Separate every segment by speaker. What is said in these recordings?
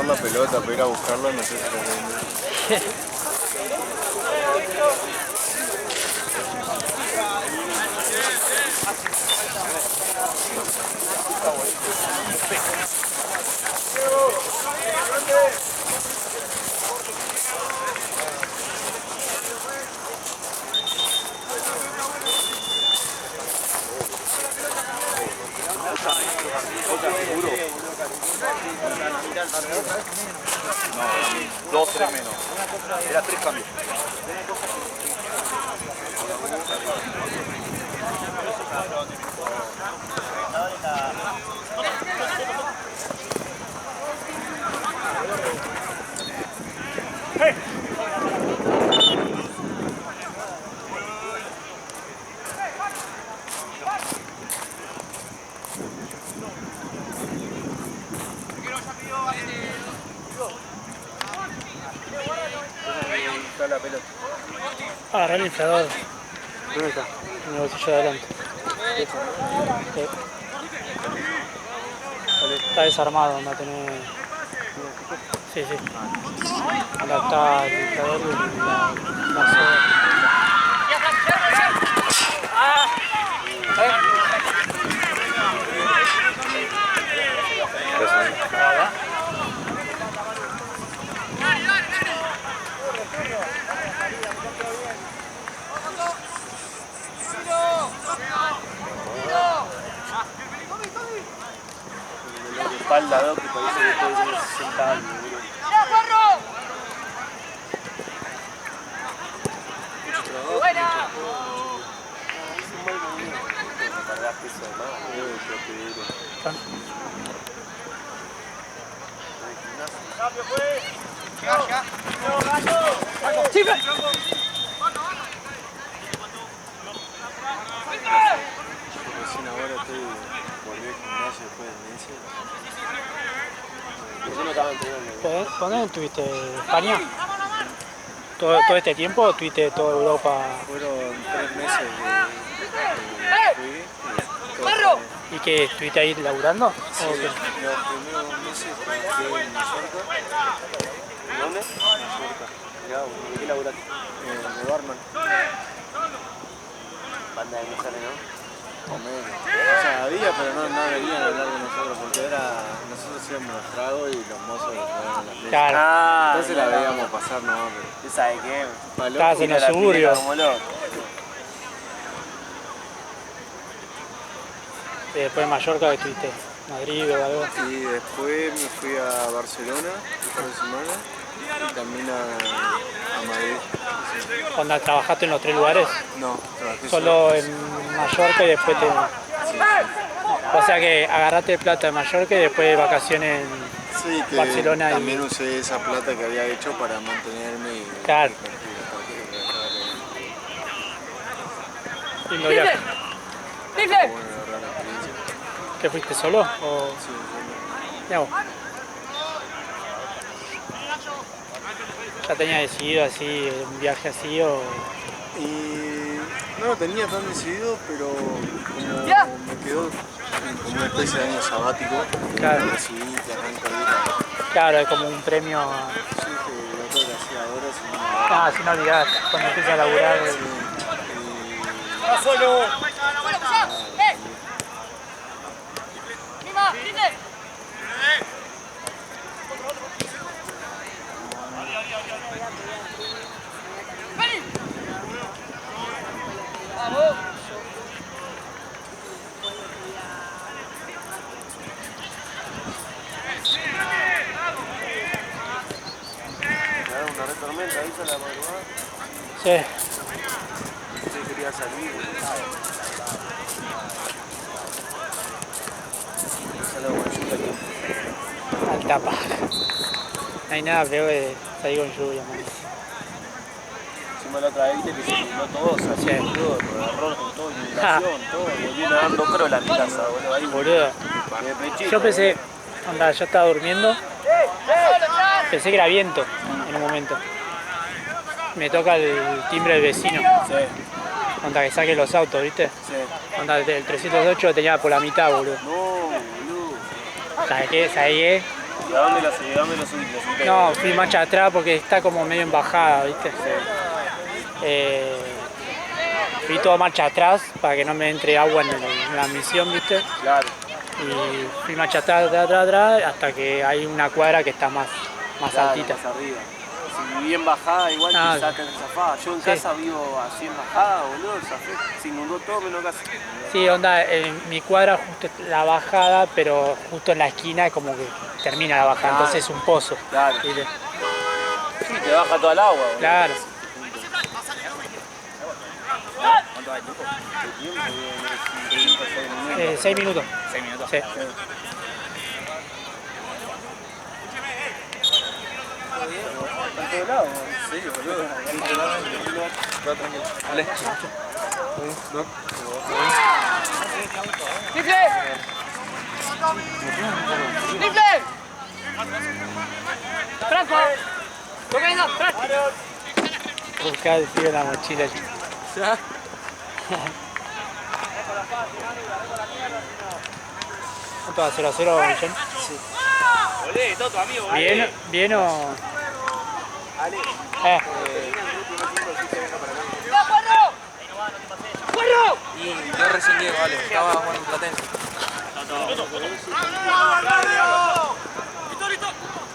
Speaker 1: dejar la pelota para ir a buscarla, no sé si lo vende.
Speaker 2: No, 2, 3 menos. Era 3 cambios. La pelota.
Speaker 3: Agarrá el inflador
Speaker 1: ¿Dónde está?
Speaker 3: en el bolsillo de adelante. Sí. Está desarmado, anda a tener... Sí, sí. Anda está el inflador y la soga.
Speaker 1: Espalda, ¿no? Que parece que puede ser 60 años. Recién ahora estoy volví al gimnasio después del inicio. Yo no estaba entrenando.
Speaker 3: ¿Dónde estuviste? ¿España? ¿Todo este tiempo o estuviste toda Europa?
Speaker 1: Fueron 3 meses que fui.
Speaker 3: ¿Y que estuviste ahí laburando?
Speaker 1: Sí,
Speaker 3: ¿O qué?
Speaker 1: los primeros 2 meses trabajé en Mallorca. ¿Dónde? Mallorca. Ya, ¿de qué laburaste? De barman. Banda de mujeres, ¿no? O menos. O sea, había, pero no venían a hablar con nosotros porque nosotros hacíamos los tragos y los mozos los traían en la mesa.
Speaker 3: Claro.
Speaker 1: Entonces la veíamos pasar, no,
Speaker 2: ¿Y sabe qué?
Speaker 3: Estabas en los suburbios. Y después en Mallorca que estuviste, Madrid o algo.
Speaker 1: Y después me fui a Barcelona un par de semanas y también a Madrid.
Speaker 3: Cuando trabajaste en los 3 lugares,
Speaker 1: No, trabajé
Speaker 3: solo en Mallorca y después te... O sea que agarraste plata de Mallorca y después vacaciones en
Speaker 1: Sí, que
Speaker 3: Barcelona y...
Speaker 1: también usé esa plata que había hecho para mantenerme y...
Speaker 3: Claro. Lindo viaje.
Speaker 1: Bueno, la verdad, la experiencia.
Speaker 3: ¿Que fuiste solo? O...
Speaker 1: Sí,
Speaker 3: Mirá vos. ¿Ya tenías decidido así, un viaje así o...?
Speaker 1: y no lo tenía tan decidido, pero como me quedó como una especie de año sabático,
Speaker 3: Claro.
Speaker 1: decidí que arranco ahorita.
Speaker 3: Claro, es como un premio...
Speaker 1: Sí, que lo que hacía ahora, si no...
Speaker 3: Ah, sin olvidar, cuando empiezas a laburar...
Speaker 1: Una retormenta, ahí a la madrugada.
Speaker 3: Sí.
Speaker 1: Sí, quería salir.
Speaker 3: Alta paja. No hay nada peor que salir con lluvia, man.
Speaker 1: Encima la otra vez viste que se inundó todo, salió
Speaker 3: Sí.
Speaker 1: todo, por error con todo, inundación, todo. Volví nadando crola en mi casa, boludo. Ahí,
Speaker 3: Boludo.
Speaker 1: de pechito,
Speaker 3: Yo pensé, onda, yo estaba durmiendo, pensé que era viento en un momento. Me toca el timbre del vecino,
Speaker 1: Sí,
Speaker 3: onda que saque los autos, ¿viste?
Speaker 1: sí.
Speaker 3: Onda el 308 lo tenía por la mitad, boludo.
Speaker 1: No, boludo.
Speaker 3: ¿Sabes qué? ¿Sabes qué?
Speaker 2: ¿Y a dónde lo subiste?
Speaker 3: No, fui marcha atrás porque está como medio en bajada, ¿viste? Fui todo marcha atrás para que no me entre agua en la misión, ¿viste?
Speaker 2: Claro.
Speaker 3: Y fui marcha atrás, hasta que hay una cuadra que está más
Speaker 2: Claro,
Speaker 3: altita.
Speaker 2: más arriba. Si viví en bajada, igual
Speaker 3: Ah,
Speaker 2: quizás te zafaba. Yo en casa vivo así en bajada, boludo, zafé. Se inundó todo menos casa.
Speaker 3: Sí, onda, en mi cuadra justo es la bajada, pero justo en la esquina como que termina la bajada,
Speaker 2: Claro.
Speaker 3: entonces es un pozo.
Speaker 2: Claro.
Speaker 3: ¿Viste?
Speaker 2: Sí, te baja todo el agua, boludo.
Speaker 3: Claro.
Speaker 2: ¿Cuánto hay tiempo? ¿El tiempo?
Speaker 3: 6 minutos.
Speaker 2: 6 minutos.
Speaker 3: Sí.
Speaker 2: ¿En todos lados? Sí, boludo. Dale.
Speaker 4: ¡Rifle! ¡Rifle! ¡Franco! ¡Comiendo! ¡Franco!
Speaker 3: Buscá el tío en la mochila. ¿Cuánto va? 0-0, John? Sí.
Speaker 2: Olé, todo tu amigo,
Speaker 3: ¿Bien o...?
Speaker 2: Ale.
Speaker 4: ¡Cuerro!
Speaker 5: Y yo recién llego, vale, estaba jugando en Platense.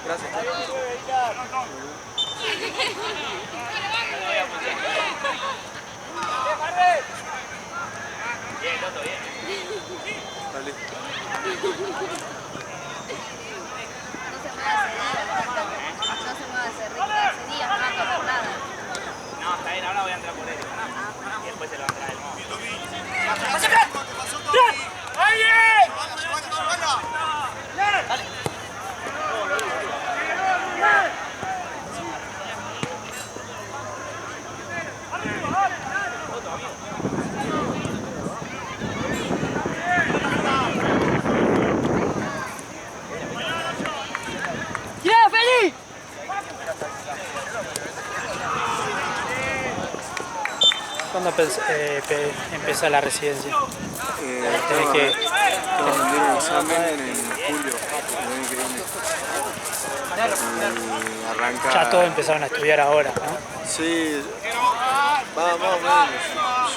Speaker 5: Gracias. Dale.
Speaker 6: No se mueve hace días, no va a tomar nada.
Speaker 2: No, está bien, ahora voy a entrar por él. Y después se lo va a entrar el modo.
Speaker 4: ¡Tirá, Feli!
Speaker 3: ¿Cuándo empieza la residencia? Tenés que...
Speaker 1: Tengo que rendir un examen en julio, el año que viene. Y arranca...
Speaker 3: Ya todos empezaron a estudiar ahora, ¿no?
Speaker 1: Sí, más o menos.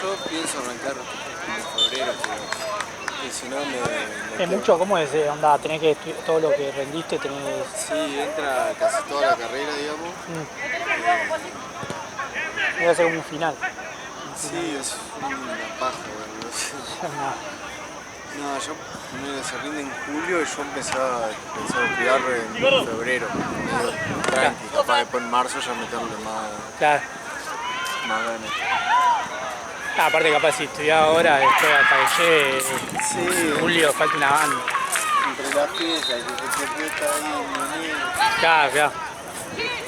Speaker 1: Yo pienso arrancar en febrero, pero si no me
Speaker 3: ¿Es mucho? ¿Cómo es? Onda, tenés que estudiar todo lo que rendiste, tenés...
Speaker 1: Sí, entra casi toda la carrera, digamos.
Speaker 3: Voy a hacer como un final.
Speaker 1: Sí, es una paja, ¿verdad? No, yo primero se rinde en julio y yo empecé a estudiar en febrero. Medio tranqui, capaz después en marzo ya meterle
Speaker 3: Claro.
Speaker 1: más ganas.
Speaker 3: Aparte capaz si estudiás ahora, después hasta que llegue
Speaker 1: Sí,
Speaker 3: julio, falta una banda.
Speaker 1: entre las fiestas, que se fiesta ahí,
Speaker 3: Claro.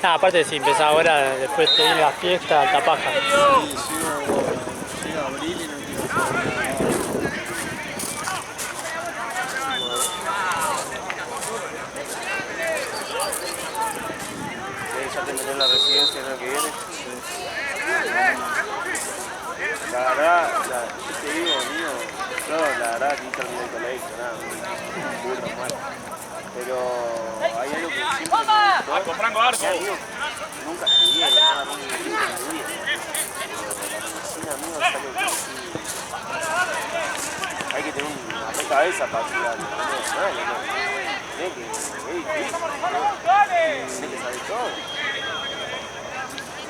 Speaker 3: Aparte si empezás ahora, después te viene la fiesta, alta paja.
Speaker 1: sí, llega abril y no quiero hacer nada.
Speaker 2: ¿Ya terminó la residencia el año que viene? La verdad, yo te digo, mío, yo la verdad ni terminé el colegio, nada, un burro mal. Pero hay algo que siempre me gustó. ¡Arco, Franco, arco! Nunca estudié, nada, nunca estudié. Pero la medicina, mío, es algo que sí... Hay que tener una cabeza para estudiar, no es normal, ¿no? Tiene que... es difícil, ¿no? Tiene que saber todo.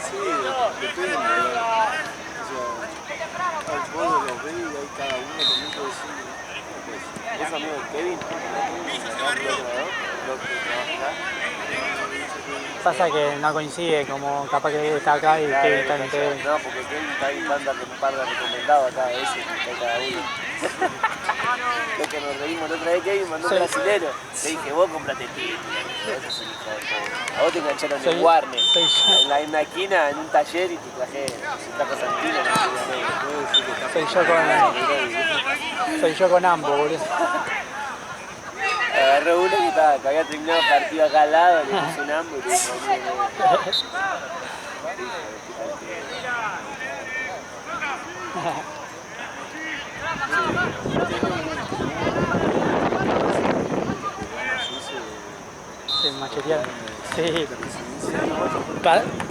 Speaker 1: Sí, depende. O sea, al modo los ves y hay cada uno también puede decir.
Speaker 2: ¿Es amigo de Kevin?
Speaker 3: Pasa que no coincide, como capaz que está acá y Kevin está en TV.
Speaker 2: No, porque Kevin está ahí dando un par de recomendados a cada vez de cada uno. Lo que nos reímos la otra vez, Kevin mandó un brasilero. Le dije, vos comprate título. Eso es un hijo de puta. A vos te engancharon en Warner.
Speaker 3: Soy yo.
Speaker 2: En la esquina, en un taller y te traje un taco santino.
Speaker 3: Soy yo con ambos, boludo.
Speaker 2: Agarró uno que había terminado el partido acá al lado, le puso un hambre y le dijo,
Speaker 3: machetearon. Sí.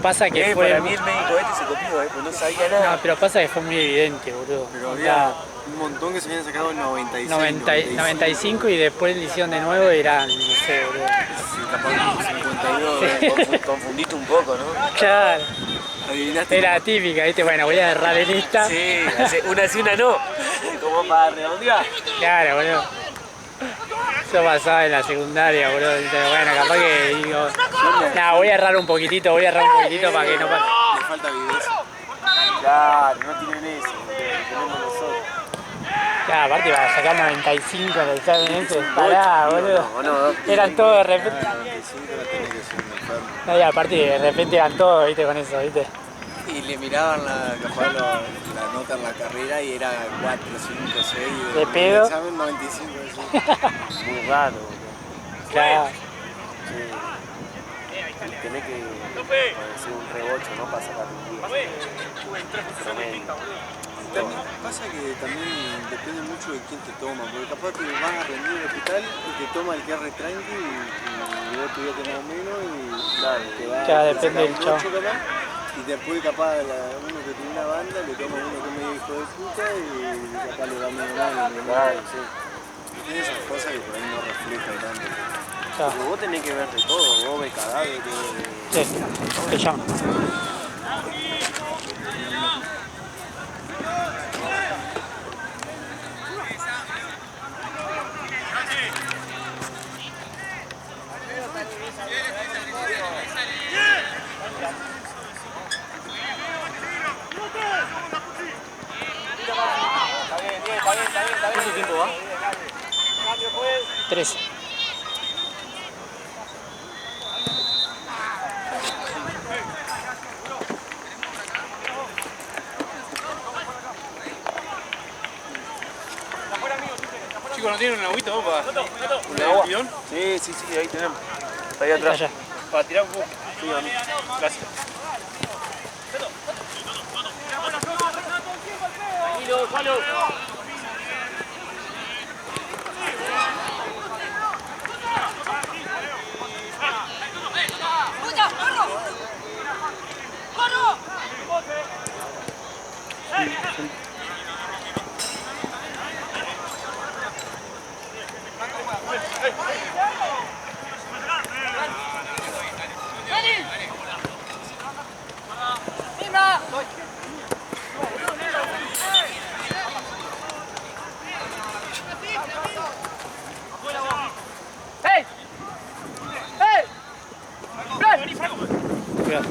Speaker 3: Pasa que fue...
Speaker 2: Para mí el médico este se copió, pues no sabía nada.
Speaker 3: No, pero pasa que fue muy evidente, boludo.
Speaker 1: Pero
Speaker 3: O
Speaker 1: había
Speaker 3: sea,
Speaker 1: un montón que se habían sacado en 96.
Speaker 3: 95 y después le hicieron de nuevo y eran, no sé, boludo.
Speaker 1: Sí, capaz 52.
Speaker 2: Confundiste un poco, ¿no?
Speaker 3: Claro,
Speaker 1: Adivinaste.
Speaker 3: era típica, ¿viste? Bueno, voy a agarrar en esta.
Speaker 2: Sí, una sí, una no. Como para redondear.
Speaker 3: Claro, boludo. Eso pasaba en la secundaria, boludo. Pero bueno, capaz que digo... Nah, voy a errar un poquitito para que no pase.
Speaker 1: Le falta viveza.
Speaker 2: Claro, no tienen eso, tenemos nosotros.
Speaker 3: Claro, aparte iba a sacar 95 en el examen ese. Pará, boludo. Eran todos de repente...
Speaker 1: 95 la tenés que ser un enfermo.
Speaker 3: No, y aparte de repente eran todos, ¿viste? Con eso, ¿viste?
Speaker 1: Y le miraban capaz la nota en la carrera y era 4, 5, 6.
Speaker 3: ¿De pedo?
Speaker 1: El examen 95, sí.
Speaker 2: Muy raro, boludo.
Speaker 3: Claro.
Speaker 2: Sí. Tenés que hacer un rebocho, ¿no? Para sacar un 10. Promedio.
Speaker 1: También pasa que también depende mucho de quién te toma, porque capaz te vas a rendir al hospital y te toma el que es re tranqui y vos tuviste más o menos y
Speaker 2: Claro,
Speaker 1: te va
Speaker 3: Ya,
Speaker 1: a
Speaker 3: depende
Speaker 1: sacar
Speaker 3: del
Speaker 1: un
Speaker 3: chavo.
Speaker 1: 8 capaz, y después capaz uno que tiene una banda le toma uno que es medio hijo de puta y capaz le va medio mal.
Speaker 2: claro, sí.
Speaker 1: Tiene esas cosas que por ahí no reflejan tanto.
Speaker 3: Claro.
Speaker 2: Pero vos tenés que ver de todo, vos ves cadáveres.
Speaker 3: Sí, te llamo.
Speaker 2: ¿Cuánto tiempo va?
Speaker 3: 13.
Speaker 5: Chicos, ¿no tienen un agüita vos para
Speaker 2: ¿Un agua? Sí, sí, sí, ahí tenemos. Está ahí atrás.
Speaker 3: Allá.
Speaker 5: para tirar un poco?
Speaker 2: Sí, a mí.
Speaker 5: Gracias.
Speaker 4: Tranquilo, Palo. ¡Hey! ¡Hey!
Speaker 3: Cuidado.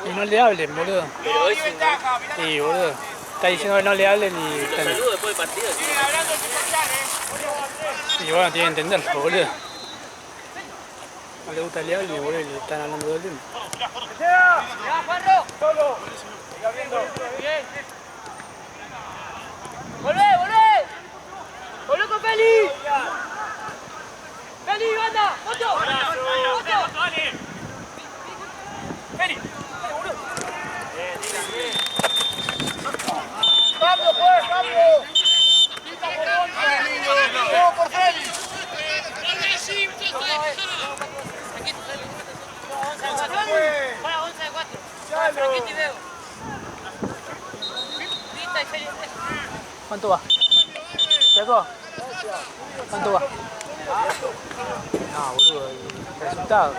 Speaker 3: Y no le hablen, boludo.
Speaker 4: Pero es un
Speaker 3: Sí, boludo. Está diciendo que no le hablen y...
Speaker 4: saludo después del partido.
Speaker 3: Y bueno, tiene que entenderlo, boludo. No le gusta el hablen y boludo, le están hablando todo el tiempo.
Speaker 4: ¡Volvé, volvé! ¡Volvé con Feli! ¡Feli, banda! ¡Otto! ¡Otto! ¡Feli! ¡Cambio, pues! ¡Cambio! ¡Vamos por Feli! Para 11 de 4. Franquetti veo. Lista y Feli.
Speaker 3: ¿Cuánto va? ¿Seco? ¿Cuánto va? No, boludo, el resultado.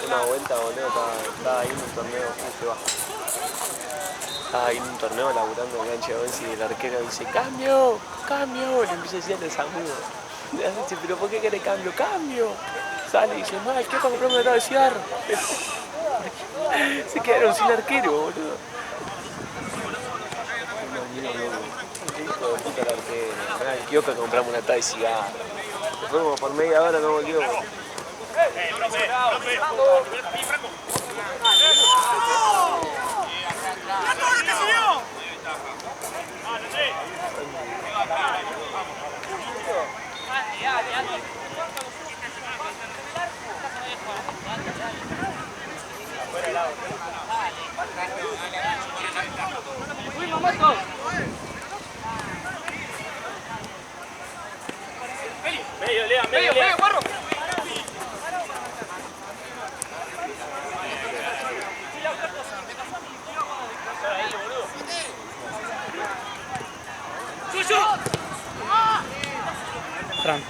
Speaker 2: Una vuelta, boludo, estaba ahí en un torneo, ¿cómo se va? Estaba ahí en un torneo laburando en cancha de 11 y el arquero dice ¡cambio! ¡Cambio! Le empieza a decir a los amigos. Le dice, ¿pero por qué quiere cambio? ¡Cambio! Sale y dice, ¡mal! ¿Qué para comprarme un lado de cigarro? Se quedaron sin arquero, boludo. Qué hijo de puta el arquero. Al kiosco compramos una taza de cigarro. Después como por media hora no volvió.
Speaker 4: ¡Medio, guarro!
Speaker 3: Fran.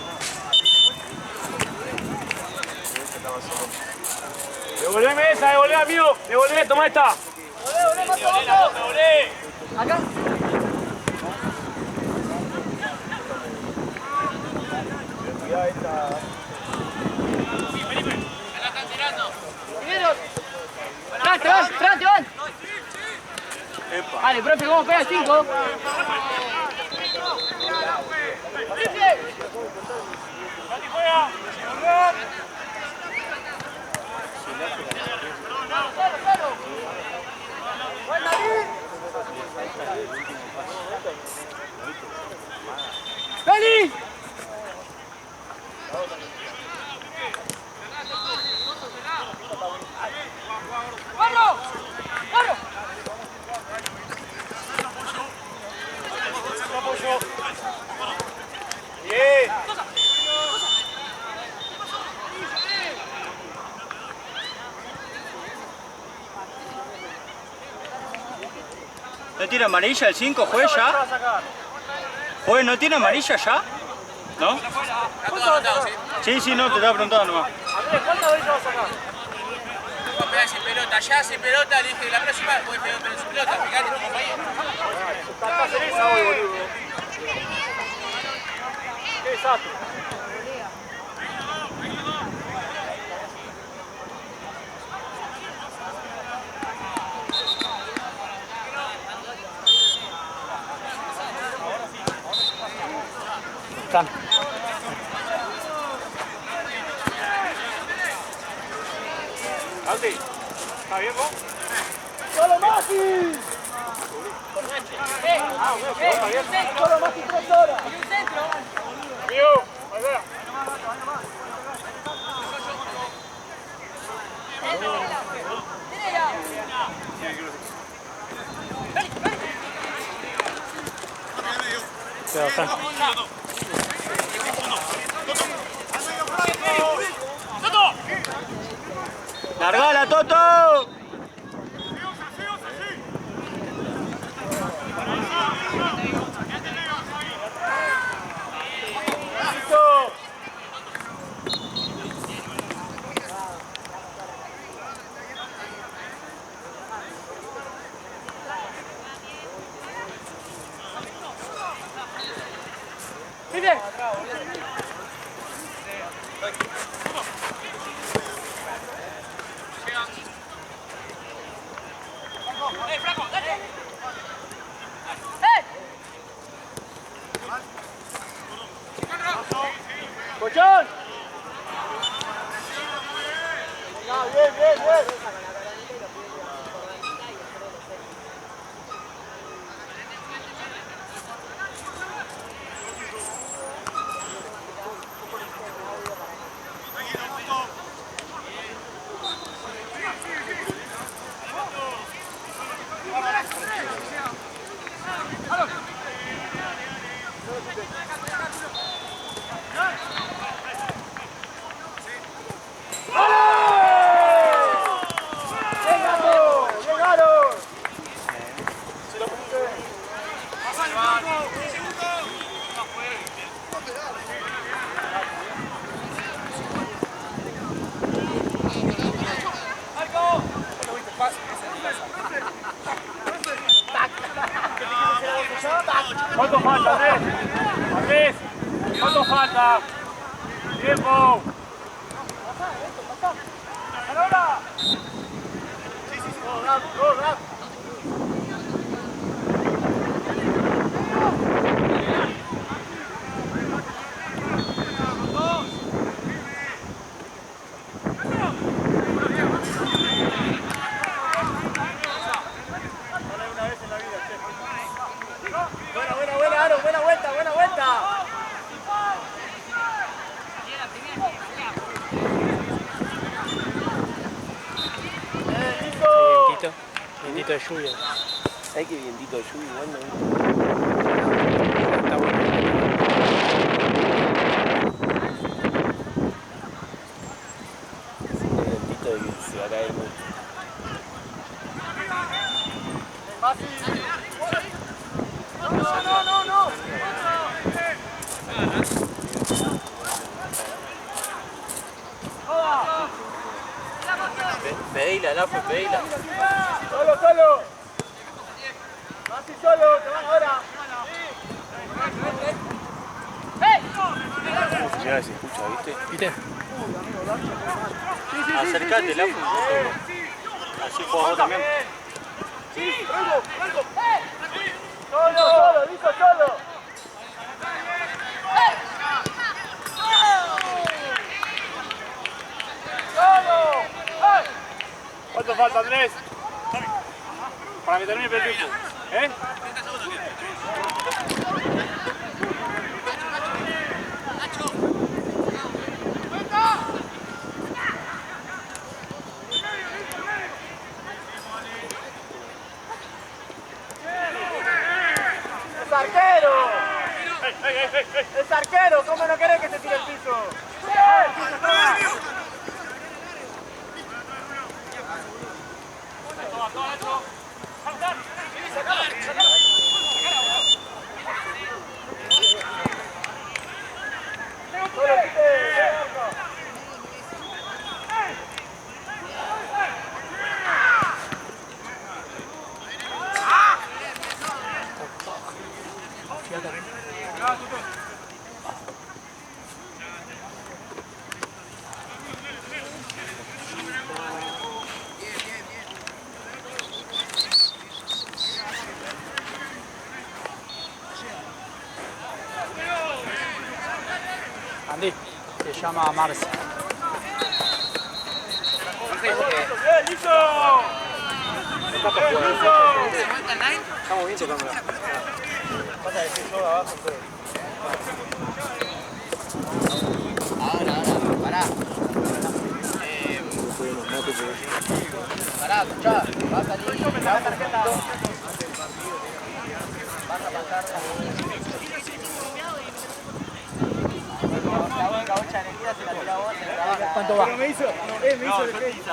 Speaker 5: Devolveme esa, devolvé, amigo. Devolvé, toma esta.
Speaker 4: Acá. Primero. Fran, te van. Vale, profe, ¿cómo pega el 5? ¡Feli! ¡Barro!
Speaker 5: Bien.
Speaker 7: ¿No tiene amarilla el 5, juez ya? Juez, ¿no tiene amarilla ya? ¿No? Sí, no, te estaba preguntando nomás.
Speaker 4: ¿Cuántas veces vas a sacar?
Speaker 8: Sin pelota, ya sin pelota, le dije la próxima puedes pegar pero sin pelota, fíjate tu compañero.
Speaker 4: Estás en esa hoy, boludo. Qué desastre.
Speaker 3: Fran.
Speaker 5: Alti, ¿está bien vos?
Speaker 4: ¡Solo Mati! ¡Solo Mati 3 horas!
Speaker 5: Amigo, allá.
Speaker 3: Cuidado, Fran.
Speaker 7: ¡Largala, Toto!
Speaker 5: ¡Cochón! Bien, bien, bien. ¿Cuánto falta, Andrés? Andrés, ¿cuánto falta? ¡Tiempo! ¡Ahora! ¡Go, rap!
Speaker 3: Vientito de lluvia.
Speaker 2: ¿Sabes qué vientito de lluvia igual no?
Speaker 3: Está bueno.
Speaker 2: Un vientito de que se va a caer mucho.
Speaker 5: No.
Speaker 7: Pedila, Lafu, pedila.
Speaker 5: Solo. Así solo, te van ahora.
Speaker 2: Mira, se escucha, ¿viste?
Speaker 3: ¿Viste?
Speaker 7: Acercate, Lafu. Así juegas vos también.
Speaker 5: Solo, dijo solo. ¿Cuánto falta, Andrés? Para que termine el tiempo. ¿Eh? ¡Es arquero! ¡Es arquero! ¿Cómo no querés que se tire el piso?
Speaker 3: Andy, se llama Marce.
Speaker 5: ¡Listo!
Speaker 1: Estamos bien tocándola.
Speaker 5: Pasa que yo abajo,
Speaker 8: Ahora, pará. Pará, escuchá, va a salir, va a tarjeta. Vas a pasar la bocha de energía, se la tira a vos, se la trabaja.
Speaker 3: ¿Cuánto va?
Speaker 5: me hizo el crédito.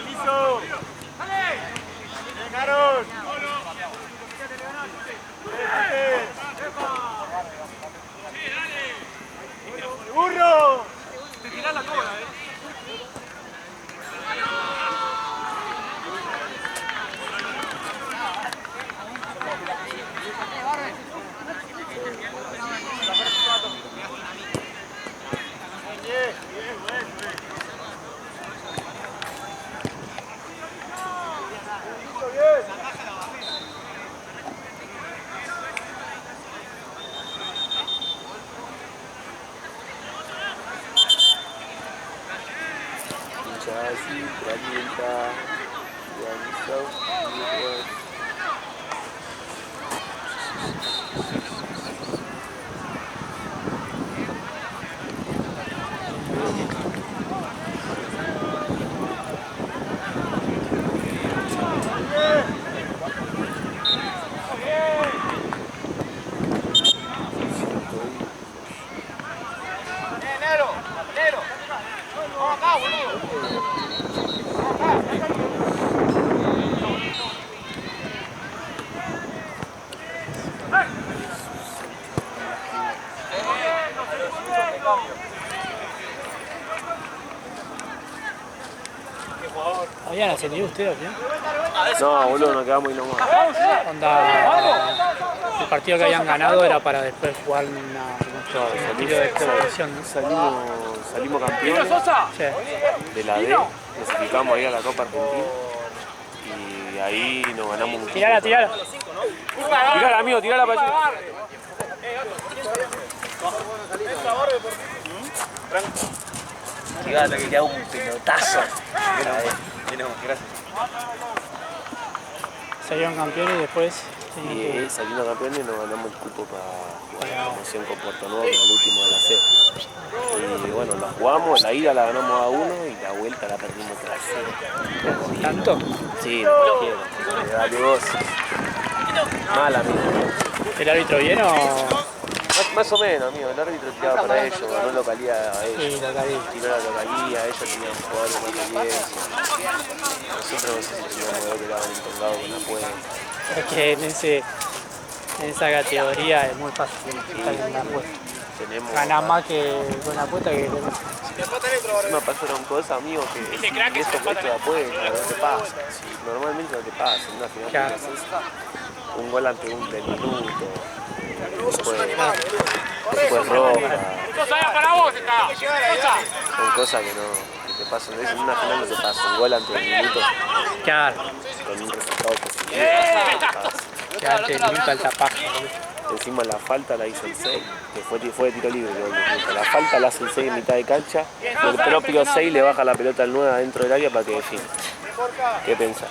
Speaker 5: ¡Listo! ¡Llegaron! ¡Burro!
Speaker 2: está Guangzhou.
Speaker 3: ¿Habían ascendido ustedes, no?
Speaker 2: No, boludo, nos quedamos ahí nomás.
Speaker 3: Onda, el partido que habían ganado era para después jugar un estilo de competición, ¿no?
Speaker 2: Salimos campeones
Speaker 3: Sí.
Speaker 2: de la D, clasificamos ahí a la Copa Argentina y ahí nos ganamos un
Speaker 3: Tirala, tirala.
Speaker 2: Tirala, amigo, tirala para allá.
Speaker 7: Llegate que te hago un pelotazo. Gracias.
Speaker 3: Salieron campeones y después...
Speaker 2: Y saliendo campeones nos ganamos el cupo para la promoción con Puerto Nuevo, que era el último de la C. Y bueno, la jugamos, la ida la ganamos a 1 y la vuelta la perdimos 3-0.
Speaker 3: ¿Tanto?
Speaker 2: Sí, no quiero. Dale vos. Mal, amigo.
Speaker 3: ¿El árbitro bien o...?
Speaker 2: Más o menos, amigo. El árbitro tiraba para ellos, ganó localidad a ellos.
Speaker 3: Sí, localidad.
Speaker 2: Tiró la localidad, ellos tenían jugadores de experiencia. Nosotros no sé si teníamos que quedaban entongados con la puerta.
Speaker 3: Es que en esa categoría es muy fácil estar en la apuesta. Ganás más que con la apuesta que con...
Speaker 2: Me pasaron cosas, amigo, que estos puestos de apuesta no te pasa. Sí, normalmente no te pasa. En una final
Speaker 3: Claro.
Speaker 2: un gol ante un del minuto. Después roja. Son cosas que no te pasan. En una final no te pasa. Un gol ante el minuto
Speaker 3: Claro,
Speaker 2: con un resultado positivo.
Speaker 3: que antes nunca el tapaje.
Speaker 2: Encima la falta la hizo el 6, que fue de tiro libre. La falta la hace el 6 en mitad de cancha y el propio 6 le baja la pelota al 9 adentro del área para que defina. ¿Qué pensás?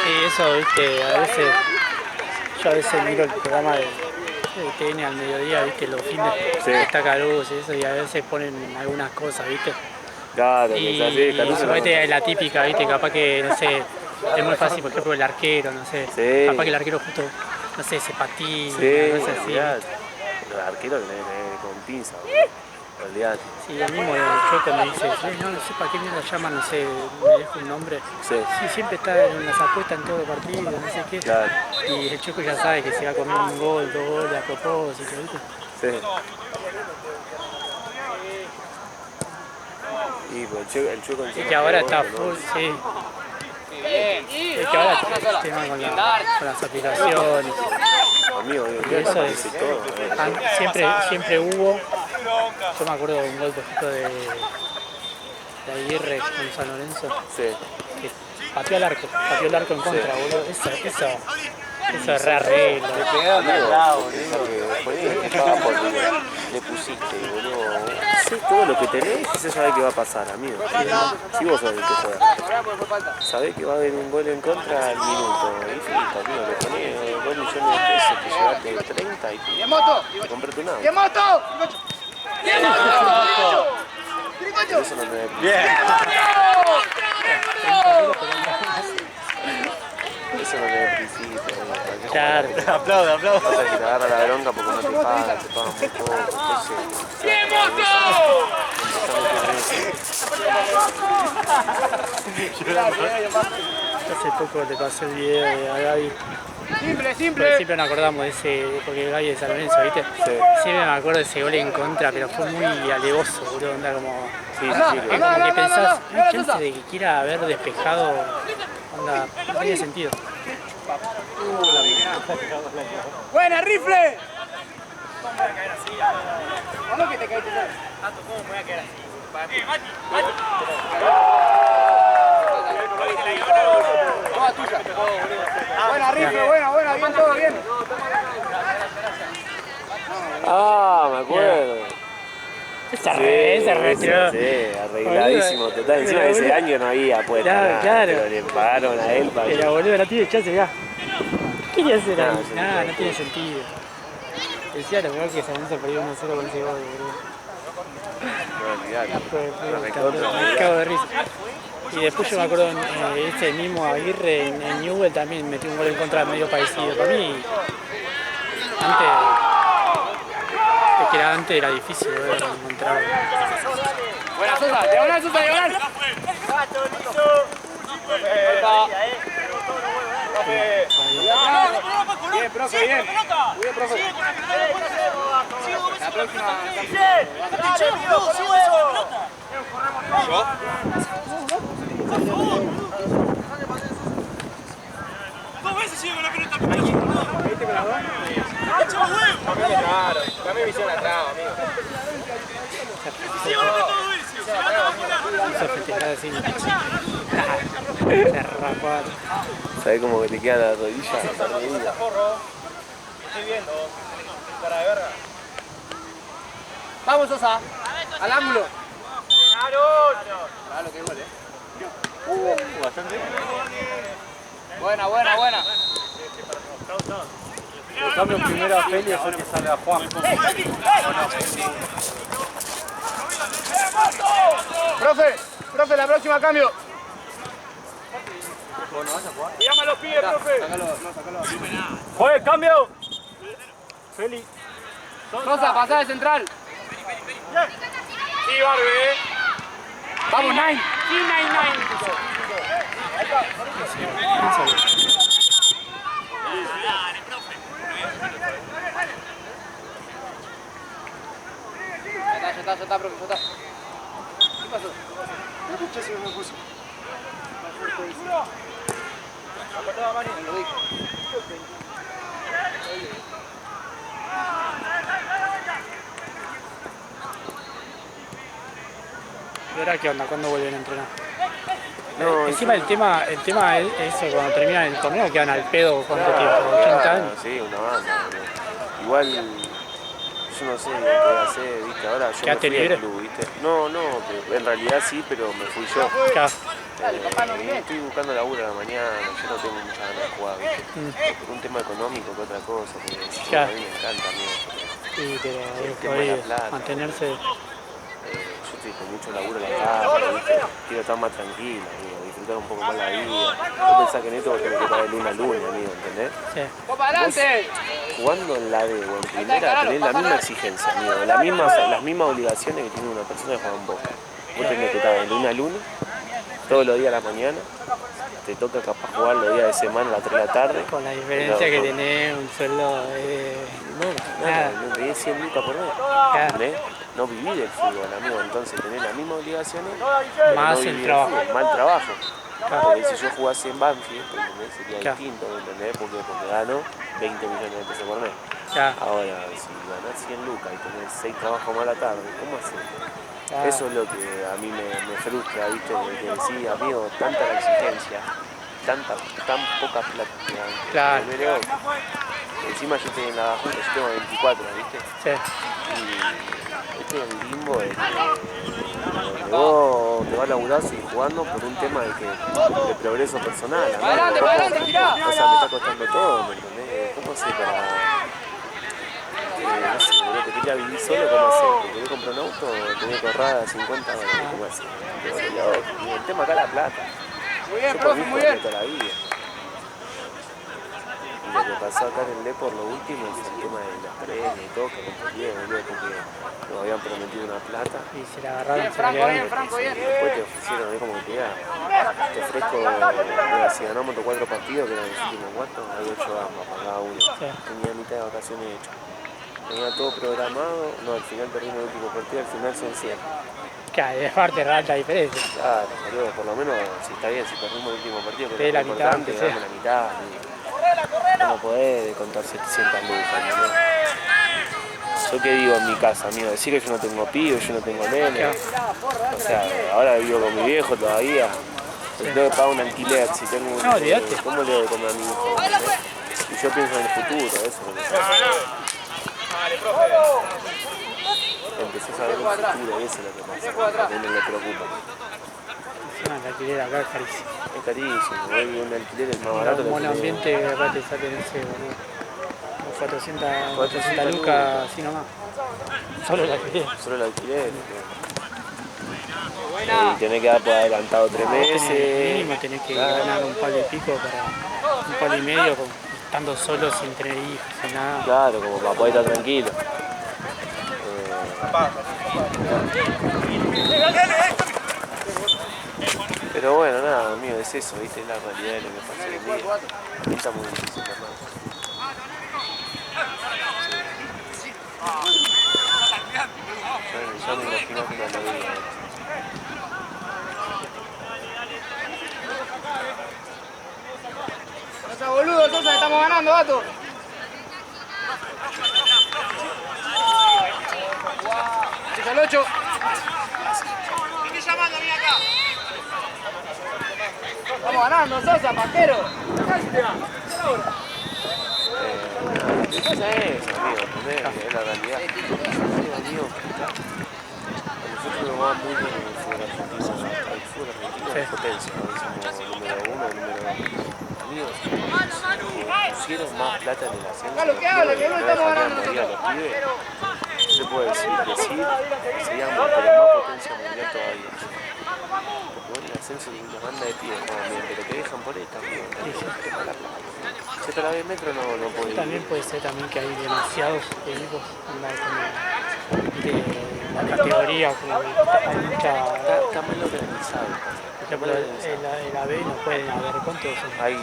Speaker 3: Y eso, viste, yo a veces miro el programa de TN al mediodía, viste, los fines,
Speaker 2: Sí.
Speaker 3: está Caruso y eso, y a veces ponen algunas cosas, viste.
Speaker 2: Claro,
Speaker 3: Y
Speaker 2: Caruso
Speaker 3: suponete es la típica, viste, capaz que, no sé, es muy fácil, por ejemplo, el arquero, no sé,
Speaker 2: Sí.
Speaker 3: capaz que el arquero justo, no sé, se patina,
Speaker 2: Sí,
Speaker 3: no sé, así.
Speaker 2: olvidate. Los arqueros que le con pinza, boludo. Olvidate.
Speaker 3: Sí, lo mismo el Choco me dice, no sé para qué mierda llaman, no sé, me dejo un nombre.
Speaker 2: Sí.
Speaker 3: Sí, siempre está en las apuestas en todo el partido, no sé qué.
Speaker 2: Claro.
Speaker 3: Y el Choco ya sabe que se va a comer un gol, 2 goles a propósito, ¿viste?
Speaker 2: Sí. Y pues el Chueco
Speaker 3: Y
Speaker 2: encima
Speaker 3: que ahora
Speaker 2: pegó,
Speaker 3: está
Speaker 2: ¿no?
Speaker 3: full, sí. Es que ahora está el tema con las aplicaciones.
Speaker 2: Amigo,
Speaker 3: Y eso es,
Speaker 2: dice todo.
Speaker 3: siempre hubo, yo me acuerdo de un gol, por ejemplo, de Aguirre con San Lorenzo,
Speaker 2: Sí.
Speaker 3: que pateó el arco en contra,
Speaker 2: Sí.
Speaker 3: boludo. Eso es re arreglo.
Speaker 2: Le pusiste, boludo. Sí, todo lo que tenés, se sabe que va a pasar, amigo. Si vos sabés que juega. Sabés que va a haber un gol en contra al minuto. Y finito, amigo. Le ponés 2 millones de pesos, te llevaste 30 y te compraste un auto. Eso no me...
Speaker 7: Bien.
Speaker 2: Eso no me principio, amigo.
Speaker 3: Claro.
Speaker 7: Aplaudo.
Speaker 2: Pasa que te agarra la bronca porque no te pagan muy poco.
Speaker 3: Hace poco le pasé el video a Gaby. Porque siempre nos acordamos de ese, porque Gaby de San Lorenzo, ¿viste?
Speaker 2: Sí.
Speaker 3: Siempre me acuerdo de ese gol en contra, pero fue muy alevoso, boludo, onda como...
Speaker 2: Sí,
Speaker 3: que como que pensás, no hay chance de que quiera haber despejado, onda, no tenía sentido.
Speaker 5: ¡Buena, rifle! ¿Cómo que te caíste?
Speaker 8: ¿Cómo me voy a quedar así?
Speaker 5: Buena, rifle, buena, bien, todo bien.
Speaker 2: Ah, me acuerdo.
Speaker 3: Se retiró.
Speaker 2: Sí, arregladísimo, total. Encima de ese año no había apuesta.
Speaker 3: Claro, claro.
Speaker 2: Pero le pagaron a él para
Speaker 3: Pero boludo, no tiene chance ya. ¿Qué quería hacer
Speaker 2: No,
Speaker 3: ahí?
Speaker 2: yo
Speaker 3: Nada,
Speaker 2: no
Speaker 3: no tiene sentido. Decía lo peor que San Lorenzo perdió 1-0 con ese gol, boludo.
Speaker 2: No, olvidate.
Speaker 3: Pero
Speaker 2: Me recontra,
Speaker 3: me cago de risa. Y después yo me acuerdo este mismo Aguirre en Newell también metió un gol en contra medio parecido. Para mí, antes, es que antes era difícil encontrar.
Speaker 5: Buena Sosa, diagonal, Sosa, diagonal. Bien, profe, bien. Bien, profe. La próxima.
Speaker 8: Dos veces sigue con la pelota. ¿Viste con la dos?
Speaker 5: Claro, dame visión atrás, amigo.
Speaker 8: Sigue con la pelota dos veces. Se la va a volar.
Speaker 3: Esa festejada así. Se rapó.
Speaker 2: ¿Sabés cómo que te queda la rodilla? La rodilla.
Speaker 5: Estoy viendo. Cara de verga. Vamos, Sosa. Al ángulo. Claro, qué gol,
Speaker 2: Bastante.
Speaker 5: Buena, buena, buena.
Speaker 3: Lo cambio primero a Feli y después que salga Juan.
Speaker 5: Profe, la próxima cambio. Llama a los pibes, profe.
Speaker 7: ¡Juegue, cambio! Feli.
Speaker 5: Sosa, pasá de central.
Speaker 8: Sí, Barbe.
Speaker 5: Vamos, Nine.
Speaker 8: Sí, 9-9.
Speaker 5: Ya está, profe, ya está. ¿Qué pasó?
Speaker 3: ¿Y ahora qué onda? ¿Cuándo vuelven a entrenar?
Speaker 2: No,
Speaker 3: Encima el tema es eso, cuando terminan el torneo quedan al pedo cuánto tiempo, 80 años.
Speaker 2: Sí, una banda. Boludo. Igual, yo no sé qué voy a hacer, ¿viste? Ahora yo me
Speaker 3: ¿Quedaste
Speaker 2: fui al
Speaker 3: libre?
Speaker 2: club, ¿viste? No, que en realidad sí, pero me fui yo.
Speaker 3: Claro.
Speaker 2: Estoy buscando laburo a la mañana, yo no tengo muchas ganas de jugar, ¿viste? Por un tema económico que otra cosa, porque
Speaker 3: Claro.
Speaker 2: a mí me encanta, amigo.
Speaker 3: Sí, pero es
Speaker 2: tema de la
Speaker 3: jodido
Speaker 2: plata.
Speaker 3: mantenerse.
Speaker 2: Yo estoy con mucho laburo en la casa, ¿viste? Quiero estar más tranquilo, amigo, disfrutar un poco más la vida. No pensás que en esto tengo que pagar de luna a luna, amigo, ¿entendés?
Speaker 3: Sí.
Speaker 5: ¡Copa adelante!
Speaker 2: Jugando en la D o en primera tenés la misma exigencia, amigo, las mismas obligaciones que tiene una persona que juega en Boca. Vos tenés que estar de luna a luna, todos los días a la mañana, te toca capaz jugar los días de semana a las 3 de la tarde.
Speaker 3: Con la diferencia que tenés un sueldo nada.
Speaker 2: No tenés 100 lucas por mes,
Speaker 3: Claro.
Speaker 2: ¿entendés? No vivís del fútbol, amigo, entonces tenés las mismas obligaciones,
Speaker 3: Más
Speaker 2: no
Speaker 3: el
Speaker 2: vivís del
Speaker 3: trabajo.
Speaker 2: fútbol, mal trabajo.
Speaker 3: Claro.
Speaker 2: Porque si yo jugase en Banfield, ¿entendés? Sería
Speaker 3: Claro.
Speaker 2: distinto, ¿entendés? Porque gano 20 millones de pesos por mes.
Speaker 3: Ya,
Speaker 2: Ahora, si ganás 100 lucas y tenés 6 trabajos más a la tarde, ¿cómo haces?
Speaker 3: ya.
Speaker 2: Eso es lo que a mí me frustra, ¿viste? Que decís, amigo, tanta la exigencia, tan poca plata que dan.
Speaker 3: Claro.
Speaker 2: Encima yo estoy en la junta, yo tengo 24, ¿viste?
Speaker 3: Sí.
Speaker 2: Y estoy en el limbo de que vos te vas a laburar seguir jugando por un tema de progreso personal. amigo.
Speaker 5: ¡Para adelante, tirá!
Speaker 2: O sea, me está costando todo, ¿me entendés? ¿Cómo hacer para...? No sé, boludo, te quería vivir solo, ¿cómo hacer? Te quería comprar un auto, tenía que ahorrar a 50 dólares, ¿cómo hacer? Y el tema acá es la plata.
Speaker 5: Muy bien,
Speaker 2: Yo por
Speaker 5: profe,
Speaker 2: mí
Speaker 5: muy
Speaker 2: jugué
Speaker 5: bien.
Speaker 2: toda la vida. Y lo que pasó acá en el Depor, lo último, es el tema de las premios y todo, que no podía, boludo, porque nos habían prometido una plata.
Speaker 3: Y se la agarraron, se la
Speaker 5: Franco,
Speaker 3: quedaron.
Speaker 5: bien, Franco, bien.
Speaker 2: Y después te ofrecieron, ¿ves? Como que te ofrezco, mira, si ganamos los 4 partidos, que eran los últimos 4, hay 8 gambas para cada uno.
Speaker 3: Sí.
Speaker 2: Tenía mitad de vacaciones hechas. Tenía todo programado, no, al final perdimos el último partido, al final son 100.
Speaker 3: Claro, es parte de alta diferencia.
Speaker 2: Claro, boludo, por lo menos, si está bien, si perdimos el último partido, que
Speaker 3: Sí,
Speaker 2: es
Speaker 3: la
Speaker 2: lo
Speaker 3: mitad,
Speaker 2: importante,
Speaker 3: aunque sea.
Speaker 2: dame la mitad. No podés contar 700 lucas, ¿no? Yo qué digo en mi casa, amigo, decir que yo no tengo pibes, yo no tengo nene. O sea, ahora vivo con mi viejo todavía. Tengo que pagar un alquiler, si tengo un...
Speaker 3: No, olvídate.
Speaker 2: ¿Cómo le doy de comer a mi hijo? Y yo pienso en el futuro, eso. empezás a ver el futuro, eso es lo que pasa, a uno le preocupa.
Speaker 3: Encima el alquiler acá es carísimo.
Speaker 2: Es carísimo, hoy un alquiler es más barato.
Speaker 3: Un buen ambiente acá te sale, no sé, boludo. 400 lucas así nomás. Solo el alquiler.
Speaker 2: Solo el alquiler. Y tenés que dar por adelantado 3 meses.
Speaker 3: Mínimo tenés que ganar un palo y pico un palo y medio, estando solo sin tener hijos, sin nada.
Speaker 2: Claro, como para poder estar tranquilo. Pero bueno, nada, amigo, es eso, viste, es la realidad de lo que pasa hoy en día. A mí está muy difícil, hermano. Ya me imagino que no lo diga.
Speaker 5: No seas boludo, Sosa, estamos ganando, vato. Chica el 8.
Speaker 8: ¿Qué estoy llamando a mí acá?
Speaker 5: Estamos ganando, Sosa, pajero.
Speaker 2: ¿Qué cosa es eso, amigo? Es la realidad. Amigo, nosotros nos vamos muy bien en el fútbol argentino. El fútbol argentino es potencia, ¿no? Somos número 1, número 2. Amigos, pusieron más plata en el ascenso.
Speaker 5: Acá lo que habla, que no estamos ganando nosotros.
Speaker 2: Los pibes, no se puede decir que seríamos pero más potencia mundial todavía. Porque bueno, el ascenso es una banda de pibes, pero te dejan por esta, amigo. Si te la ves metro no puede ir.
Speaker 3: También puede ser también que hay demasiados equipos de la categoría, como hay mucha...
Speaker 2: Está mal organizado.
Speaker 3: Por ejemplo, el AB no pueden haber, ¿cuántos son?
Speaker 2: Hay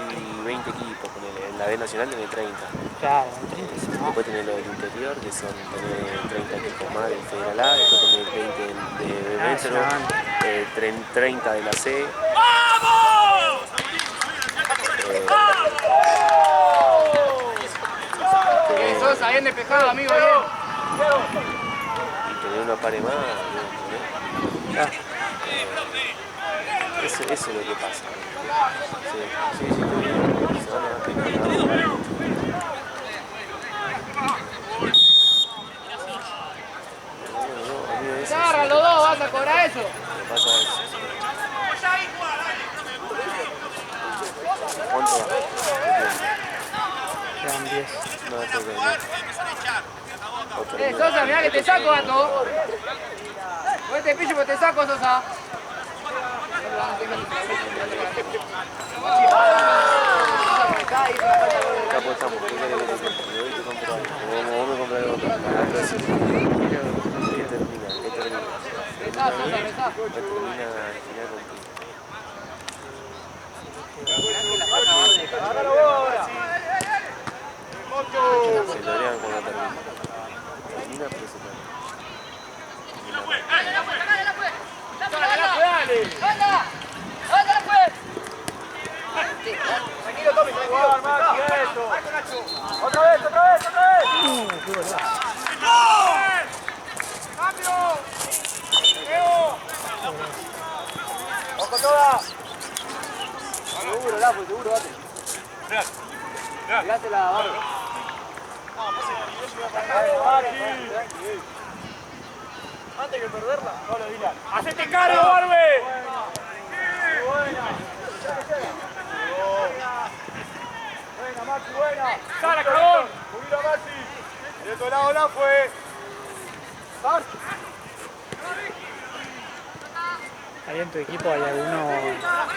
Speaker 2: 20 equipos, en la B Nacional tiene 30.
Speaker 3: Claro, 30 son más.
Speaker 2: Después tenés lo del interior, que son 30 equipos más del Federal A, después tenés 20 de Metro, 30 de la C.
Speaker 5: Sosa, bien despejado, amigo, bien.
Speaker 2: Y tener una pared más, ¿no? Eso es lo que pasa. Sí, está bien. Se van a dar pegando.
Speaker 5: Agarra los dos, vas a cobrar eso.
Speaker 2: ¿Qué pasa eso? ¿Cuánto va?
Speaker 3: Quedan 10.
Speaker 2: No, creo que no.
Speaker 5: Sosa, mirá que te saco, gato. Vos te pillo, pero te saco, Sosa.
Speaker 2: Acá apostamos, ¿qué querés que te compre? Hoy te compro algo. Vos me comprás otro. ¿Qué termina?
Speaker 5: Rezá, Sosa, rezá.
Speaker 2: Termina al final contigo.
Speaker 5: Agárralo vos ahora.
Speaker 2: Se lorean cuando termina. Termina, pero se termina.
Speaker 5: Tranquilo, Tommy, tranquilo. Otra vez. ¡Cambio! ¡Leo! ¡Ojo toda! Seguro, Lapo, seguro, date. Mirátela, vamos. Antes que perderla, no lo digas. ¡Hacete cargo, Barbe! Buena, Maxi, buena. ¡Sala, cagón! ¡Subila, Maxi! De otro lado la fue. ¡Vas!
Speaker 3: ¿Ahí en tu equipo hay alguno,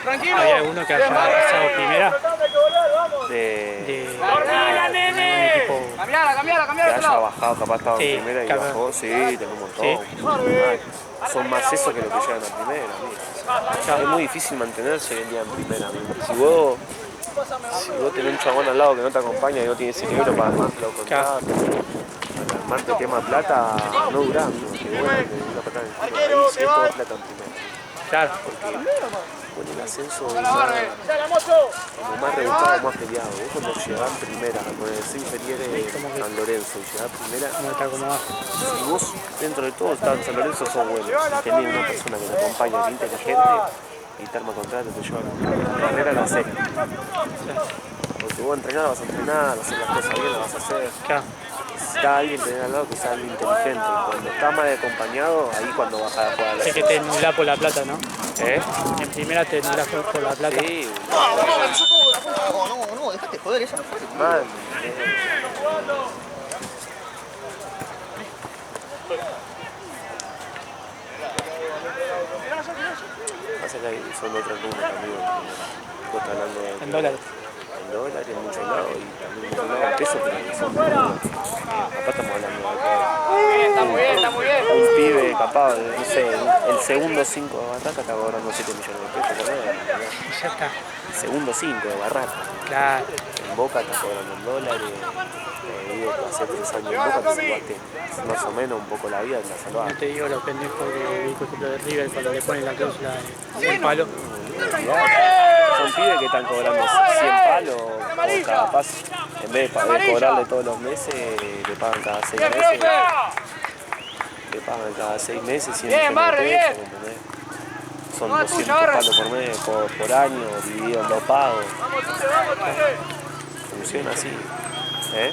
Speaker 5: Tranquilo.
Speaker 3: hay alguno que haya pasado primera?
Speaker 2: De
Speaker 5: ¡Dormila, nene!
Speaker 3: Equipo,
Speaker 5: Cambiala,
Speaker 2: que haya bajado, capaz estaba
Speaker 3: Sí,
Speaker 2: en primera y
Speaker 3: capaz.
Speaker 2: bajó, sí, tengo un montón.
Speaker 3: Sí.
Speaker 2: Son más esos que los que llegan a primera, amigo. Es muy difícil mantenerse hoy en día en primera, amigo. Si vos tenés un chabón al lado que no te acompaña y no tiene cerebro para armártelo con
Speaker 3: Claro.
Speaker 2: para armarte el tema plata, no durá, amigo. Que bueno, que una patada encima. Ahí sí es todo plata en primera.
Speaker 3: claro.
Speaker 2: Porque bueno, el ascenso es como más rebuscado, más peleado. Vos cuando llegás primera, con el C inferiores San Lorenzo y llegás primera,
Speaker 3: ¿Cómo está acomodado?
Speaker 2: si vos dentro de todo estás en San Lorenzo sos bueno, si tenés una persona que te acompaña, que es inteligente, y te arma contrato, te lleva la carrera, la haces. Porque vos entrenar vas a entrenar, hacer las cosas bien, las vas a hacer.
Speaker 3: Claro.
Speaker 2: necesita alguien tener al lado que sea alguien inteligente. Cuando está mal acompañado, ahí cuando baja a jugar a la
Speaker 3: Sé que te nulá por la plata, ¿no?
Speaker 2: ¿Eh?
Speaker 3: En primera te nulás por la plata.
Speaker 2: Sí,
Speaker 9: No, dejate joder, esa no fue.
Speaker 2: man. Pasa que son otros números, amigo. Vos estás hablando de...
Speaker 3: En dólares.
Speaker 2: En dólares, en muchos lados, y también en muchos lados en pesos, pero son acá estamos hablando de
Speaker 8: Está muy bien.
Speaker 2: un pibe capaz, no sé, el segundo 5 de Barraca está cobrando 7 millones de pesos por mes.
Speaker 3: Y ya está.
Speaker 2: Segundo 5 de Barraca.
Speaker 3: Claro.
Speaker 2: En Boca está cobrando en dólares. Digo que hace 3 años en Boca te salvaste más o menos un poco la vida y la
Speaker 3: No
Speaker 2: salvaste.
Speaker 3: te digo los pendejos que vi, por ejemplo, de River cuando le ponen la cláusula de 100 palos.
Speaker 2: Son pibes que están cobrando 100 palos o capaz, en vez de cobrarle todos los meses, le pagan cada 6 meses. Le pagan cada 6 meses 100 millones de pesos, ¿entendés? Son 200 palos por mes, por año, dividido en 2 pagos. Funciona así. ¿Eh?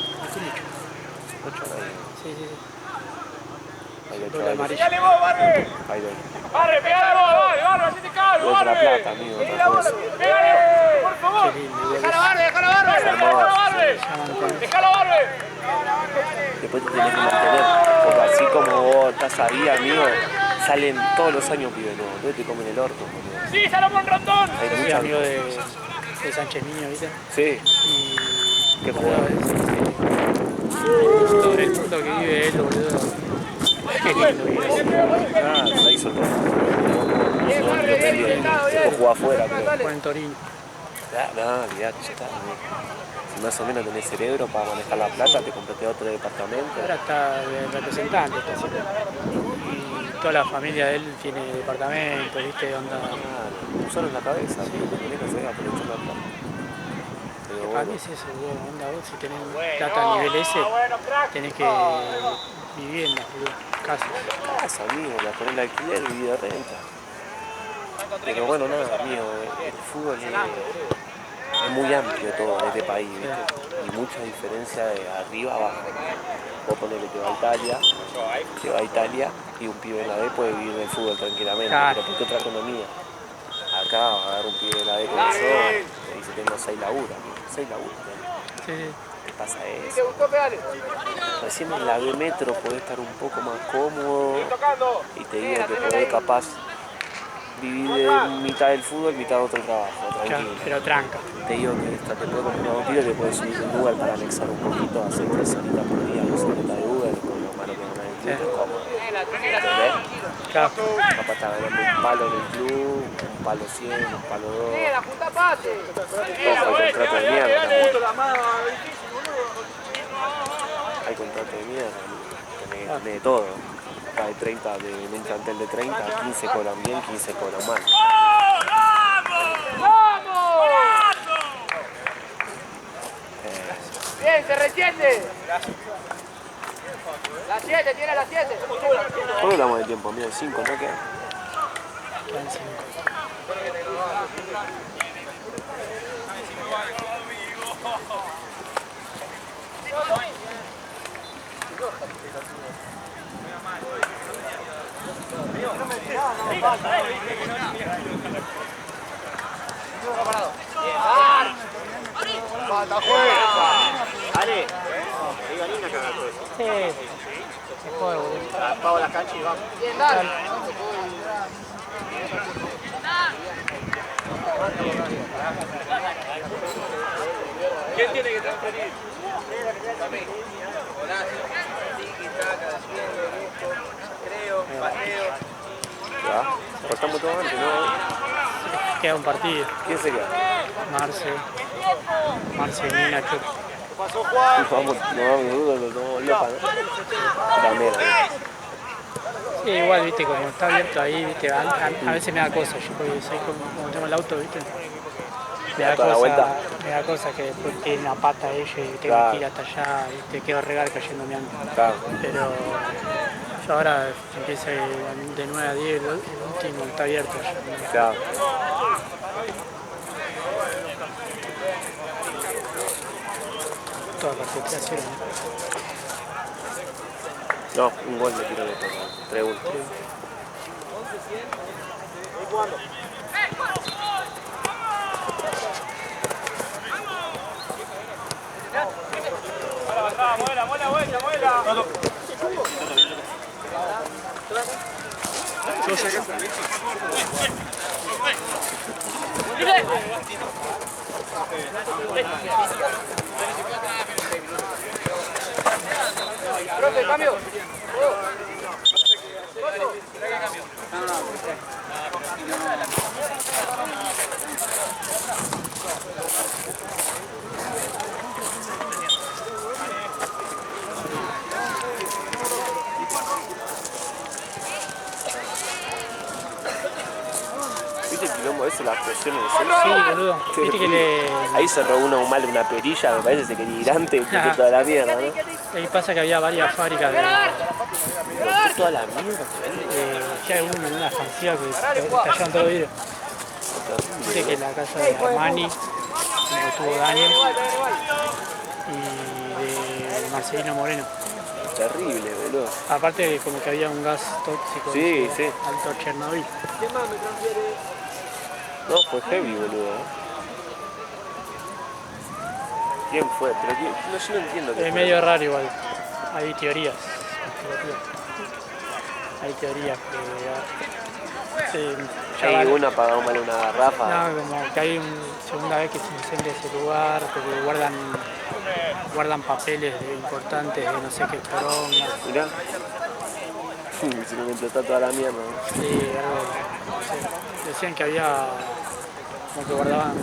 Speaker 3: Sí.
Speaker 2: Hay de
Speaker 3: Doble amarillo.
Speaker 8: Dale vos, Barre.
Speaker 2: Hay de...
Speaker 8: Barre, pegale vos, Barre, así te cago,
Speaker 2: Otra
Speaker 8: Barre.
Speaker 2: plata, amigo, otra cosa.
Speaker 8: Pegale, por favor.
Speaker 3: Qué lindo,
Speaker 8: Dejala, Barre, dejala, Barre. Dejala, Barre.
Speaker 2: Después te tenés que mantener, porque así como vos estás ahí, amigo, salen todos los años pibes nuevos, entonces te comen el orto, boludo.
Speaker 8: Sí, sale buen rondón.
Speaker 2: Hay
Speaker 3: Yo soy
Speaker 2: muchas
Speaker 3: amigo
Speaker 2: cosas.
Speaker 3: de Sánchez Niño, ¿viste?
Speaker 2: Sí,
Speaker 3: Y
Speaker 2: qué jugador.
Speaker 3: todo el mundo que vive él, boludo. Qué lindo vive eso.
Speaker 2: Ah, la hizo todo. Vos jugás afuera, creo.
Speaker 3: Juega en Torino.
Speaker 2: No, olvidate, ya está. Si más o menos tenés cerebro para manejar la plata, te compraste otro departamento.
Speaker 3: Ahora está de representante, está haciendo. Y toda la familia de él tiene departamento, ¿viste? Onda.
Speaker 2: Claro, usalo en la cabeza, lo que tenés que hacer es aprovechar la plata. Pero
Speaker 3: Para
Speaker 2: bueno,
Speaker 3: mí es eso, boludo. Onda, vos si tenés plata a nivel ese, tenés que viviendas, boludo. Casas.
Speaker 2: casa, amigo, la ponés de alquiler y de renta. Pero bueno, nada, amigo, el fútbol es muy amplio todo en este país, ¿viste? Y mucha diferencia de arriba a abajo. Vos ponele que va a Italia y un pibe en la B puede vivir del fútbol tranquilamente,
Speaker 3: Claro.
Speaker 2: pero porque otra economía. Acá va a haber un pibe de la B como yo, que dice tengo 6 laburas, 6 laburas.
Speaker 3: Sí.
Speaker 2: ¿Qué pasa eso?
Speaker 8: ¿Te gustó, pegale?
Speaker 2: Recién en la B Metro podés estar un poco más cómodo y te digo que podés capaz vivir de mitad del fútbol, mitad de otro trabajo,
Speaker 3: Claro,
Speaker 2: tranquilo.
Speaker 3: pero tranca.
Speaker 2: Te digo que esta te puede comprar un tiro, te puedes subir un Uber para anexar un poquito, hacer 3 horitas por día, 2 horitas de Uber, con lo malo que ganar en el club,
Speaker 3: Sí.
Speaker 2: es cómodo. ¿Entendés?
Speaker 3: Claro.
Speaker 2: Capaz está ganando un palo en el club, un palo 100, un palo 2.
Speaker 8: La junta pase.
Speaker 2: Ojo, hay contrato de mierda también. Hay contrato de mierda, tenés de todo. Acá de 30, en un plantel de 30, 15 cobran bien, 15 cobran mal.
Speaker 8: Bien, se resiente. La 7, tiene la 7.
Speaker 2: ¿Por qué hablamos de tiempo, amigo? 5, ¿no? ¿Qué?
Speaker 3: Quedan 5.
Speaker 5: Falta, juega.
Speaker 7: Ale, diga linda cagar todo eso.
Speaker 3: Sí. Se juega, boludo.
Speaker 7: Apago las canchas y vamos.
Speaker 8: Bien, dale.
Speaker 7: ¿Quién tiene que transferir?
Speaker 2: ¿Ya? Cortamos todo antes, ¿no?
Speaker 3: Queda un partido.
Speaker 2: ¿Quién se queda?
Speaker 3: Marce, Mina, Choco.
Speaker 5: Pasó Juan.
Speaker 2: Nos vamos dudos, nos tomamos loca, ¿no? La mierda.
Speaker 3: Sí, igual, viste, como está abierto ahí, viste, a veces me da cosa, yo porque soy como tengo el auto, viste.
Speaker 2: toda la vuelta.
Speaker 3: Me da cosa que después tiene una pata ella y tengo
Speaker 2: Claro.
Speaker 3: que ir hasta allá y te quedo regal cayendo mi ancla.
Speaker 2: Claro.
Speaker 3: Pero yo ahora empieza de 9 a 10, el último está abierto ya.
Speaker 2: Claro.
Speaker 3: Toda la partida 0, ¿no?
Speaker 2: No, un gol le tiró de todo. 3-1.
Speaker 8: Profe, cambio.
Speaker 2: ¿Viste el quilombo ese, la explosión en el
Speaker 3: Sí, boludo. Viste que le...
Speaker 2: Ahí se robó uno mal una perilla, me parece que gigante, puto toda la mierda, ¿no?
Speaker 3: Ahí pasa que había varias fábricas de...
Speaker 2: Puto toda la mierda.
Speaker 3: Ya hay uno en una expansiva que estallaron todo el vidrio. Viste que la casa de Armani tuvo daños y de Marcelino Moreno.
Speaker 2: Terrible, boludo.
Speaker 3: Aparte como que había un gas tóxico,
Speaker 2: Sí, sí.
Speaker 3: alto Chernobyl.
Speaker 2: No, fue heavy, boludo. ¿Quién fue? Pero quién... No, yo no entiendo.
Speaker 3: Es medio raro igual. Hay teorías conspirativas. Hay teorías que... Sí, ya
Speaker 2: Hay
Speaker 3: vale.
Speaker 2: uno apagado mal una garrafa.
Speaker 3: No, como que hay una segunda vez que se incendia ese lugar, porque guardan papeles importantes de no sé qué poronga.
Speaker 2: Mirá. Se me explotó toda la mierda. ¿No?
Speaker 3: Sí, algo, no sé. Decían que había como que guardaban.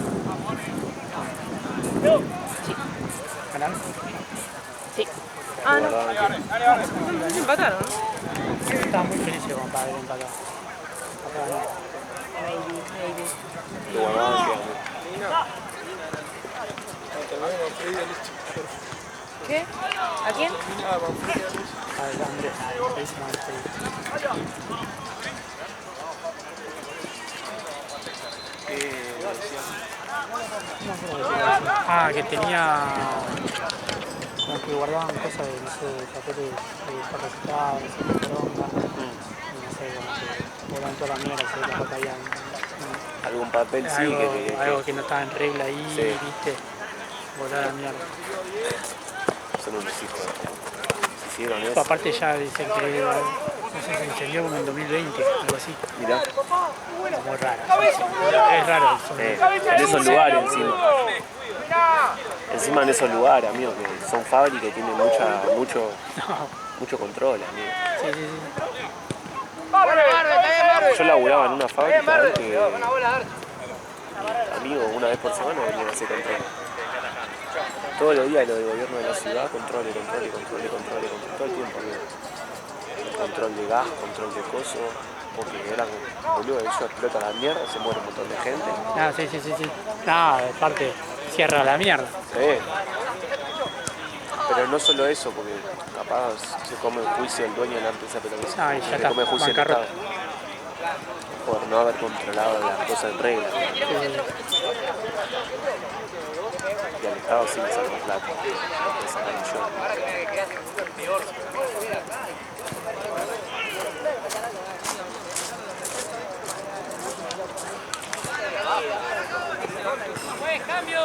Speaker 3: ¿Ganar?
Speaker 9: Sí. Ah, no. Empataron, ¿no?
Speaker 3: Estaba muy feliz como para haber empatado.
Speaker 2: Lo guardaban que
Speaker 9: ¿Qué? ¿A quién?
Speaker 3: Al Andrés. Que tenía como que guardaban cosas de, no sé, papeles discapacitados, no sé qué poronga, y no sé, como que guardaban toda la mierda, se ve que caían
Speaker 2: algún papel, sí,
Speaker 3: algo que no estaba en regla ahí,
Speaker 2: sí.
Speaker 3: viste, guardar la mierda.
Speaker 2: Son unos hijos. Hicieron eso.
Speaker 3: Aparte ya dicen que no sé, se incendió como en 2020, algo así.
Speaker 2: Mirá.
Speaker 3: Muy raro. Es raro.
Speaker 2: En esos lugares encima. Encima en esos lugares, amigo, que son fábricas y tienen mucho control, amigo.
Speaker 3: Sí, sí, sí.
Speaker 2: Yo laburaba en una fábrica que, amigo, una vez por semana venían a hacer control. Todos los días lo del gobierno de la ciudad, control todo el tiempo, amigo. Control de gas, control de coso, porque eran, boludo, eso explota la mierda, se muere un montón de gente.
Speaker 3: Ah, sí. No, aparte, cierra la mierda.
Speaker 2: Sí. Pero no solo eso, porque capaz se come el juicio del dueño de la empresa petrolera.
Speaker 3: Ah, y ya
Speaker 2: se
Speaker 3: está,
Speaker 2: come el juicio del
Speaker 3: bancarrota.
Speaker 2: Estado. Por no haber controlado las cosas en regla. Y al Estado sí le sacan plata. Le sacan millones.
Speaker 4: Buen cambio.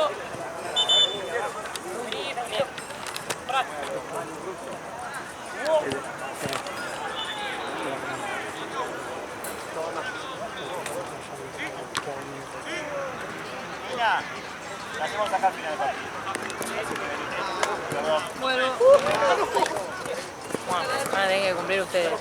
Speaker 5: La hacemos acá al final del partido.
Speaker 9: Bueno. Van a tener que cumplir ustedes.